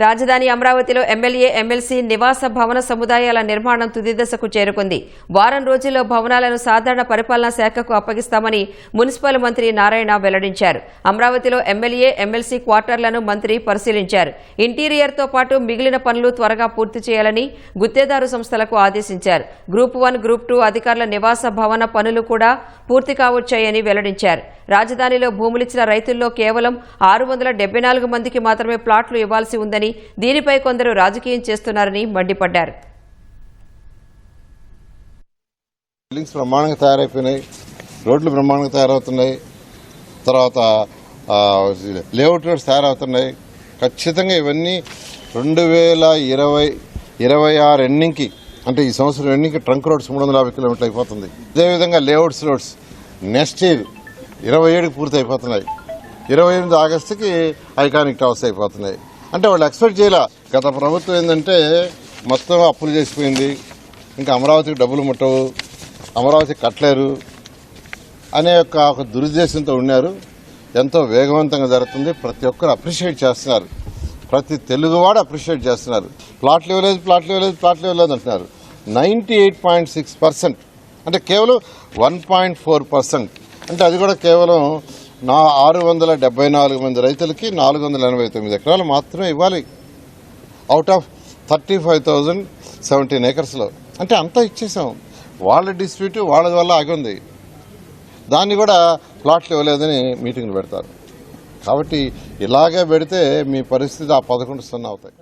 రాజధాని అమరావతిలో MLA MLC నివాస భవన సముదాయాల నిర్మాణం తుది దశకు చేరుకుంది. వారం రోజుల్లో భవనాలను సాధారణ పరిపాలనా శాఖకు అప్పగిస్తామని మున్సిపల్ మంత్రి నారాయణ వెల్లడించారు. అమరావతిలో ఎమ్మెల్యే ఎమ్మెల్సీ క్వార్టర్లను మంత్రి పరిశీలించారు. ఇంటీరియర్తో పాటు మిగిలిన పనులు త్వరగా పూర్తి చేయాలని గుత్తేదారు సంస్థలకు ఆదేశించారు. గ్రూప్ 1, గ్రూప్ 2 అధికారుల నివాస భవన పనులు కూడా పూర్తి కావచ్చాయని వెల్లడించారు. రాజధానిలో భూములిచ్చిన రైతుల్లో కేవలం 674 మందికి మాత్రమే ప్లాట్లు ఇవ్వాల్సి ఉందని, దీనిపై కొందరు రాజకీయం చేస్తున్నారని మండిపడ్డారు. బిల్డింగ్స్ బ్రహ్మాండంగా తయారైపోయినాయి, రోడ్లు బ్రహ్మాండంగా తయారవుతున్నాయి, తర్వాత లేఅవుట్ రోడ్స్ తయారవుతున్నాయి. ఖచ్చితంగా ఇవన్నీ 2026 ఎండింగ్కి, అంటే ఈ సంవత్సరం ఎండింగ్కి ట్రంక్ రోడ్స్ 350 కిలోమీటర్లు అయిపోతుంది. అదేవిధంగా లేఅవుట్స్ రోడ్స్ నెక్స్ట్ ఇయర్ 27కి పూర్తి అయిపోతున్నాయి. 28 ఆగస్టుకి ఐకానిక్ టవర్స్ అయిపోతున్నాయి. అంటే వాళ్ళు ఎక్స్పెక్ట్ చేయాల. గత ప్రభుత్వం ఏంటంటే మొత్తం అప్పులు చేసిపోయింది, ఇంకా అమరావతికి డబ్బులు ముట్టవు, అమరావతి కట్టలేరు అనే ఒక దురుద్దేశంతో ఉన్నారు. ఎంతో వేగవంతంగా జరుగుతుంది. ప్రతి ఒక్కరు అప్రిషియేట్ చేస్తున్నారు. ప్రతి తెలుగువాడు అప్రిషియేట్ చేస్తున్నారు. ప్లాట్లు ఇవ్వలేదు అంటున్నారు. 98.6%, అంటే కేవలం 1.4%, అంటే అది కూడా కేవలం 674 మంది రైతులకి 489 ఎకరాలు మాత్రమే ఇవ్వాలి అవుట్ ఆఫ్ 35,017 ఏకర్స్లో. అంటే అంతా ఇచ్చేసాం. వాళ్ళ డిస్ప్యూట్ వాళ్ళ వల్ల ఆగింది. దాన్ని కూడా ప్లాట్లు ఇవ్వలేదని మీటింగ్లు పెడతారు. కాబట్టి ఇలాగే పెడితే మీ పరిస్థితి ఆ 11 సున్నా అవుతాయి.